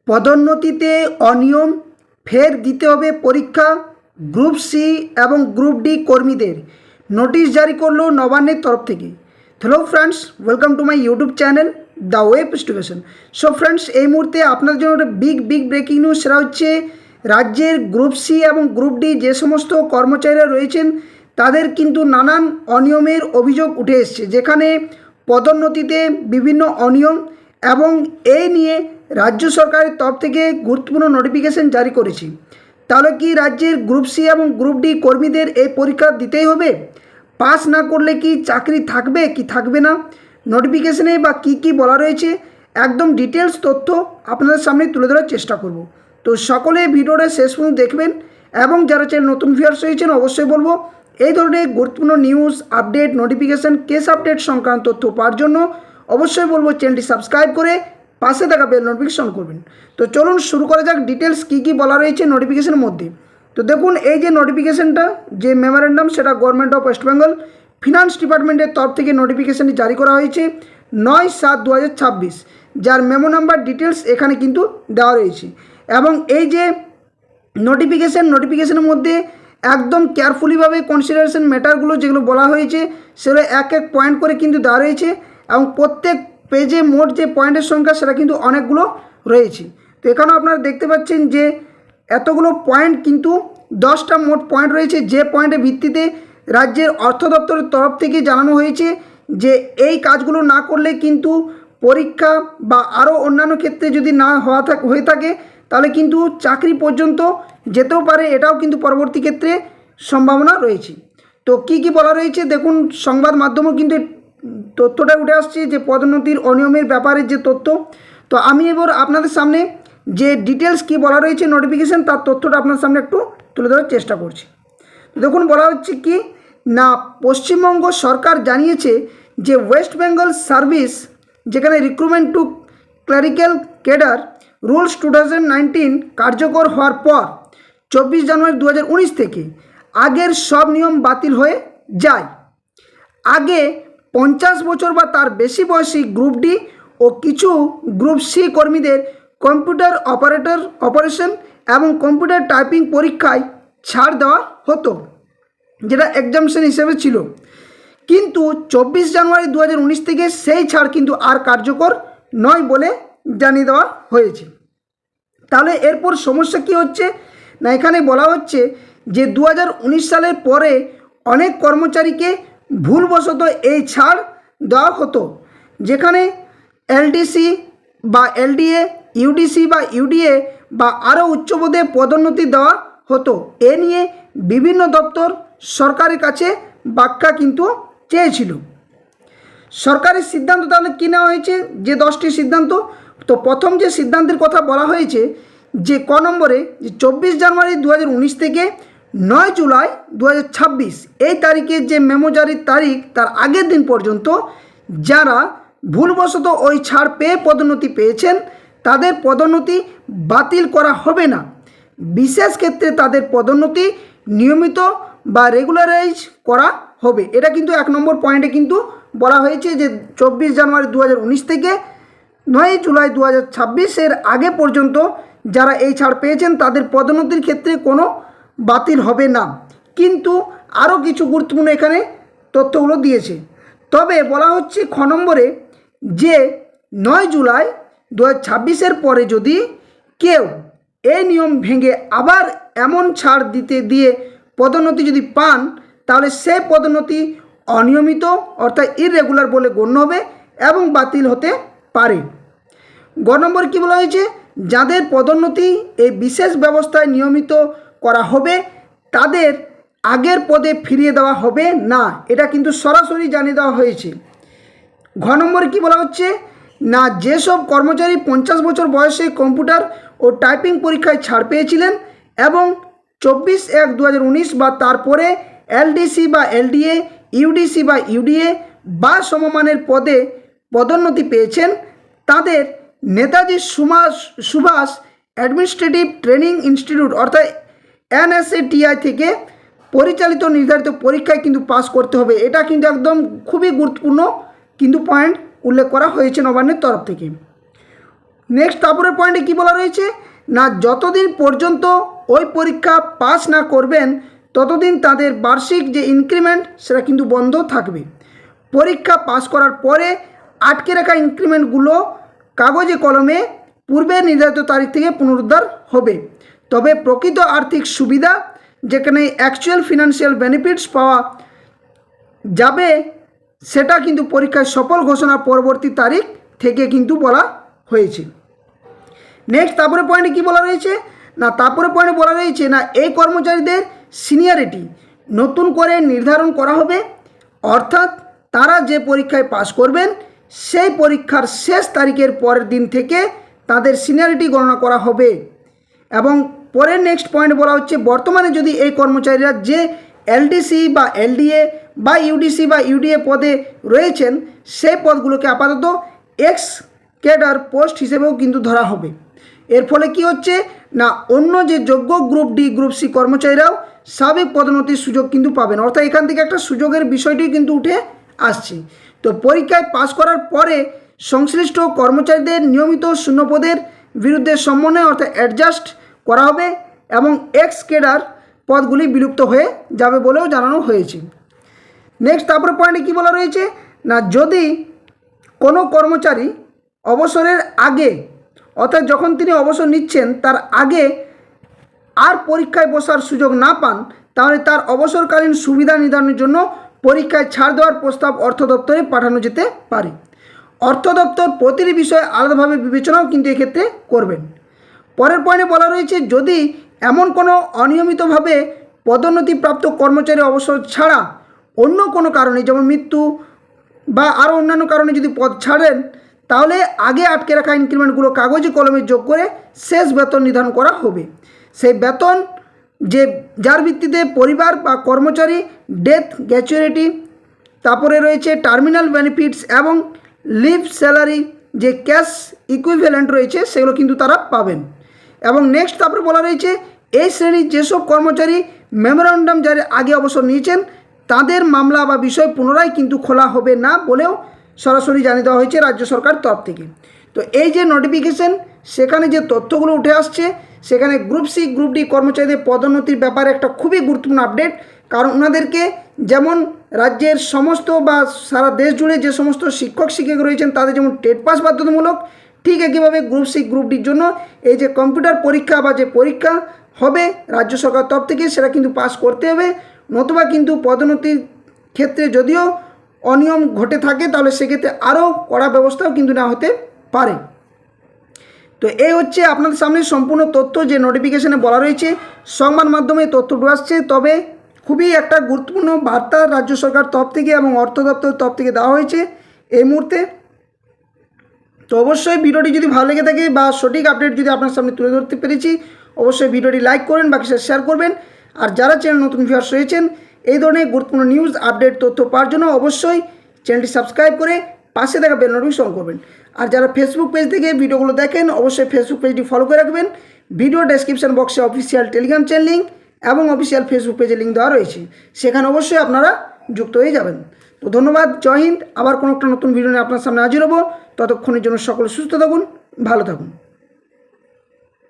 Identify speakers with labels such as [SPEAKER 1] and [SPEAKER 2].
[SPEAKER 1] পদোন্নতিতে অনিয়ম ফের দিতে হবে পরীক্ষা। গ্রুপ সি এবং গ্রুপ ডি কর্মীদের নোটিশ জারি করলো নবান্নের তরফ থেকে। Hello friends, welcome to my YouTube channel the web education. So friends, এই মুহূর্তে আপনাদের জন্য একটা বিগ ব্রেকিং নিউজ। সেটা হচ্ছে রাজ্যের গ্রুপ সি এবং গ্রুপ ডি যে সমস্ত কর্মচারীরা রয়েছেন তাদের কিন্তু নানান অনিয়মের অভিযোগ উঠে এসছে, যেখানে পদোন্নতিতে বিভিন্ন অনিয়ম এবং এই নিয়ে রাজ্য সরকারের তরফ থেকে গুরুত্বপূর্ণ নোটিফিকেশন জারি করেছি। তাহলে কি রাজ্যের গ্রুপ সি এবং গ্রুপ ডি কর্মীদের এই পরীক্ষা দিতেই হবে? পাস না করলে কি চাকরি থাকবে কি থাকবে না? নোটিফিকেশনে বা কি বলা রয়েছে একদম ডিটেলস তথ্য আপনাদের সামনে তুলে ধরার চেষ্টা করব। তো সকলে ভিডিওটা শেষ পর্যন্ত দেখবেন এবং যারা চ্যানেল নতুন ভিউয়ার্স হয়েছেন অবশ্যই বলবো এই ধরনের গুরুত্বপূর্ণ news, update, notification, case update সংক্রান্ত তথ্য পাওয়ার জন্য অবশ্যই বলবো চ্যানেলটি সাবস্ক্রাইব করে পাশে থাকা বেল নোটিফিকেশন করবেন। তো চলুন শুরু করা যাক ডিটেলস কী বলা রয়েছে নোটিফিকেশনের মধ্যে। তো দেখুন, এই যে নোটিফিকেশনটা, যে মেমোরেন্ডাম, সেটা government of West Bengal finance ডিপার্টমেন্টের তরফ থেকে নোটিফিকেশনটি জারি করা হয়েছে 9/7/2026, যার মেমো নাম্বার ডিটেলস এখানে কিন্তু দেওয়া রয়েছে। এবং এই যে নোটিফিকেশনের মধ্যে একদম কেয়ারফুলিভাবে কনসিডারেশন ম্যাটারগুলো যেগুলো বলা হয়েছে সেগুলো এক পয়েন্ট করে কিন্তু দেওয়া রয়েছে এবং প্রত্যেক পেজে মোট যে পয়েন্টের সংখ্যা সেটা কিন্তু অনেকগুলো রয়েছে। তো এখানেও আপনারা দেখতে পাচ্ছেন যে এতগুলো পয়েন্ট, কিন্তু 10টা মোট পয়েন্ট রয়েছে, যে পয়েন্টের ভিত্তিতে রাজ্যের অর্থ দপ্তরের তরফ থেকে জানানো হয়েছে যে এই কাজগুলো না করলে কিন্তু পরীক্ষা বা আরও অন্যান্য ক্ষেত্রে যদি না হয়ে থাকে তাহলে কিন্তু চাকরি পর্যন্ত যেতেও পারে, এটাও কিন্তু পরবর্তী ক্ষেত্রে সম্ভাবনা রয়েছে। তো কি বলা রয়েছে দেখুন, সংবাদ মাধ্যমেও কিন্তু তথ্যটা উঠে আসছে যে পদোন্নতির অনিয়মের ব্যাপারে যে তথ্য। তো আমি এবার আপনাদের সামনে যে ডিটেলস কি বলা রয়েছে নোটিফিকেশন, তার তথ্যটা আপনার সামনে একটু তুলে ধরার চেষ্টা করছি। দেখুন, বলা হচ্ছে কি না, পশ্চিমবঙ্গ সরকার জানিয়েছে যে ওয়েস্ট বেঙ্গল সার্ভিস, যেখানে recruitment to clerical cadre rules 2019 কার্যকর হওয়ার পর 24 জানুয়ারি 2019 থেকে আগের সব নিয়ম বাতিল হয়ে যায়। আগে 50 বছর বা তার বেশি বয়সী গ্রুপ ডি ও কিছু গ্রুপ সি কর্মীদের কম্পিউটার অপারেশন এবং কম্পিউটার টাইপিং পরীক্ষায় ছাড় দেওয়া হতো, যেটা এক্সামশন হিসেবে ছিল। কিন্তু 24 জানুয়ারি 2019 থেকে সেই ছাড় কিন্তু আর কার্যকর নয় বলে জানিয়ে দেওয়া হয়েছে। তাহলে এরপর সমস্যা কি হচ্ছে না, এখানে বলা হচ্ছে যে 2019 সালের পরে অনেক কর্মচারীকে ভুলবশত এই ছাড় দেওয়া হতো, যেখানে এলডিসি বা এলডিএ, ইউডিসি বা ইউডিএ বা আরও উচ্চপদে পদোন্নতি দেওয়া হতো। এ নিয়ে বিভিন্ন দপ্তর সরকারের কাছে ব্যাখ্যা কিন্তু চেয়েছিল। সরকারের সিদ্ধান্ত তাহলে কী নেওয়া হয়েছে, যে 10টি সিদ্ধান্ত। তো প্রথম যে সিদ্ধান্তের কথা বলা হয়েছে যে ক নম্বরে, যে 24 জানুয়ারি 2019 থেকে 9 জুলাই 2026 এই তারিখে যে মেমো জারির তারিখ, তার আগের দিন পর্যন্ত যারা ভুলবশত ওই ছাড় পেয়ে পদোন্নতি পেয়েছেন তাদের পদোন্নতি বাতিল করা হবে না। বিশেষ ক্ষেত্রে তাদের পদোন্নতি নিয়মিত বা রেগুলারাইজ করা হবে। এটা কিন্তু 1 নম্বর পয়েন্টে কিন্তু বলা হয়েছে যে 24 জানুয়ারি 2019 থেকে 9 জুলাই 2026 এর আগে পর্যন্ত যারা এই ছাড় পেয়েছেন তাদের পদোন্নতির ক্ষেত্রে কোনো বাতিল হবে না। কিন্তু আরও কিছু গুরুত্বপূর্ণ এখানে তথ্যগুলো দিয়েছে। তবে বলা হচ্ছে খ নম্বরে যে 9 জুলাই 2026 পরে যদি কেউ এই নিয়ম ভেঙে আবার এমন ছাড় দিয়ে পদোন্নতি যদি পান তাহলে সে পদোন্নতি অনিয়মিত অর্থাৎ ইররেগুলার বলে গণ্য হবে এবং বাতিল হতে পারে। গ নম্বর কি বলা হয়েছে, যাদের পদোন্নতি এই বিশেষ ব্যবস্থায় নিয়মিত করা হবে তাদের আগের পদে ফিরিয়ে দেওয়া হবে না। এটা কিন্তু সরাসরি জানিয়ে দেওয়া হয়েছে। ঘ নম্বরে কি বলা হচ্ছে না, যেসব কর্মচারী 50 বছর বয়সে কম্পিউটার ও টাইপিং পরীক্ষায় ছাড় পেয়েছিলেন এবং 24/1/2019 বা তারপরে এলডিসি বা এলডিএ, ইউডিসি বা ইউডিএ বা সমমানের পদে পদোন্নতি পেয়েছেন তাদের Netaji Subhash administrative training institute অর্থাৎ NSATI থেকে পরিচালিত নির্ধারিত পরীক্ষায় কিন্তু পাস করতে হবে। এটা কিন্তু একদম খুবই গুরুত্বপূর্ণ কিন্তু পয়েন্ট উল্লেখ করা হয়েছে নবান্নের তরফ থেকে। নেক্সট তারপরের পয়েন্টে কী বলা রয়েছে না, যতদিন পর্যন্ত ওই পরীক্ষা পাস না করবেন ততদিন তাদের বার্ষিক যে ইনক্রিমেন্ট সেটা কিন্তু বন্ধ থাকবে। পরীক্ষা পাস করার পরে আটকে রাখা ইনক্রিমেন্টগুলো কাগজে কলমে পূর্বে নির্ধারিত তারিখ থেকে পুনরুদ্ধার হবে। তবে প্রকৃত আর্থিক সুবিধা, যেখানে অ্যাকচুয়াল ফিনান্সিয়াল বেনিফিটস পাওয়া যাবে, সেটা কিন্তু পরীক্ষায় সফল ঘোষণার পরবর্তী তারিখ থেকে কিন্তু বলা হয়েছে। নেক্সট তারপরে পয়েন্টে কী বলা রয়েছে না, তারপরে পয়েন্টে বলা রয়েছে না, এই কর্মচারীদের সিনিয়রিটি নতুন করে নির্ধারণ করা হবে। অর্থাৎ তারা যে পরীক্ষায় পাস করবেন সেই পরীক্ষার শেষ তারিখের পরের দিন থেকে তাদের সিনিয়রিটি গণনা করা হবে। এবং পরের নেক্সট পয়েন্ট বলা হচ্ছে, বর্তমানে যদি এই কর্মচারীরা যে এলডিসি বা এলডিএ বা ইউডিসি বা ইউডিএ পদে রয়েছেন সেই পদগুলোকে আপাতত এক্স ক্যাডার পোস্ট হিসেবেও কিন্তু ধরা হবে। এর ফলে কি হচ্ছে না, অন্য যে যোগ্য গ্রুপ ডি গ্রুপ সি কর্মচারীরাও স্বাভাবিক পদোন্নতির সুযোগ কিন্তু পাবেন। অর্থাৎ এখান থেকে একটা সুযোগের বিষয়টি কিন্তু উঠে আসছে। তো পরীক্ষায় পাস করার পরে সংশ্লিষ্ট কর্মচারীদের নিয়মিত শূন্যপদের বিরুদ্ধে সমন্বয় অর্থাৎ অ্যাডজাস্ট করা হবে এবং এক্স ক্যাডার পদগুলি বিলুপ্ত হয়ে যাবে বলেও জানানো হয়েছে। নেক্সট তারপরে পয়েন্টে কী বলা রয়েছে না, যদি কোনো কর্মচারী অবসরের আগে অর্থাৎ যখন তিনি অবসর নিচ্ছেন তার আগে আর পরীক্ষায় বসার সুযোগ না পান, তাহলে তার অবসরকালীন সুবিধা নির্ধারণের জন্য পরীক্ষায় ছাড় দেওয়ার প্রস্তাব অর্থ দপ্তরে পাঠানো যেতে পারে। অর্থ দপ্তর প্রতিটি বিষয়ে আলাদাভাবে বিবেচনাও কিন্তু এক্ষেত্রে করবেন। পরের পয়েন্টে বলা রয়েছে, যদি এমন কোনো অনিয়মিতভাবে পদোন্নতিপ্রাপ্ত কর্মচারী অবসর ছাড়া অন্য কোনো কারণে যেমন মৃত্যু বা আরও অন্যান্য কারণে যদি পদ ছাড়েন, তাহলে আগে আটকে রাখা ইনক্রিমেন্টগুলো কাগজে কলমে যোগ করে শেষ বেতন নির্ধারণ করা হবে। সেই বেতন যে যার ভিত্তিতে পরিবার বা কর্মচারী ডেথ গ্র্যাচুইটি, তারপরে রয়েছে টার্মিনাল বেনিফিটস এবং লিভ স্যালারি যে ক্যাশ ইকুইভ্যালেন্ট রয়েছে সেগুলো কিন্তু তারা পাবেন। এবং নেক্সট তারপরে বলা রয়েছে, এই শ্রেণীর যেসব কর্মচারী মেমোরান্ডাম জারির আগে অবসর নিয়েছেন তাদের মামলা বা বিষয় পুনরায় কিন্তু খোলা হবে না বলেও সরাসরি জানিয়ে দেওয়া হয়েছে রাজ্য সরকার তরফ থেকে। তো এই যে নোটিফিকেশন, সেখানে যে তথ্যগুলো উঠে আসছে, সেখানে গ্রুপ সি গ্রুপ ডি কর্মচারীদের পদোন্নতির ব্যাপারে একটা খুবই গুরুত্বপূর্ণ আপডেট। কারণ ওনাদেরকে যেমন রাজ্যের সমস্ত বা সারা দেশ জুড়ে যে সমস্ত শিক্ষক শিক্ষক রয়েছেন তাদের যেমন টেট পাস বাধ্যতামূলক, ঠিক একইভাবে গ্রুপ সি গ্রুপ ডির জন্য এই যে কম্পিউটার পরীক্ষা বা যে পরীক্ষা হবে রাজ্য সরকার তরফ থেকে সেটা কিন্তু পাস করতে হবে। নতুবা কিন্তু পদোন্নতির ক্ষেত্রে যদিও অনিয়ম ঘটে থাকে তাহলে সেক্ষেত্রে আরও কড়া ব্যবস্থাও কিন্তু নেওয়া হতে পারে। তো এই হচ্ছে আপনাদের সামনে সম্পূর্ণ তথ্য যে নোটিফিকেশনে বলা রয়েছে, সংবাদ মাধ্যমে তথ্যটা আসছে। তবে খুবই একটা গুরুত্বপূর্ণ বার্তা রাজ্য সরকার তরফ থেকে এবং অর্থ দপ্তর তরফ থেকে দেওয়া হয়েছে এই মুহূর্তে। তো অবশ্যই ভিডিওটি যদি ভালো লেগে থাকে বা সঠিক আপডেট যদি আপনার সামনে তুলে ধরতে পেরেছি, অবশ্যই ভিডিওটি লাইক করবেন, বাকি শেয়ার করবেন। আর যারা চ্যানেল নতুন ভিউয়ার্স রয়েছেন এই ধরনের গুরুত্বপূর্ণ নিউজ আপডেট তথ্য পাওয়ার জন্য অবশ্যই চ্যানেলটি সাবস্ক্রাইব করে পাশে থাকা বেল নোটিফিকেশন করবেন। আর যারা ফেসবুক পেজ থেকে ভিডিওগুলো দেখেন অবশ্যই ফেসবুক পেজটি ফলো করে রাখবেন। ভিডিও ডেসক্রিপশন বক্সে অফিসিয়াল টেলিগ্রাম চ্যানেল লিঙ্ক এবং অফিসিয়াল ফেসবুক পেজের লিঙ্ক দেওয়া রয়েছে, সেখানে অবশ্যই আপনারা যুক্ত হয়ে যাবেন। তো ধন্যবাদ, জয় হিন্দ। আবার কোনো একটা নতুন ভিডিও নিয়ে আপনার সামনে হাজির হব। ততক্ষণের জন্য সকলে সুস্থ থাকুন, ভালো থাকুন।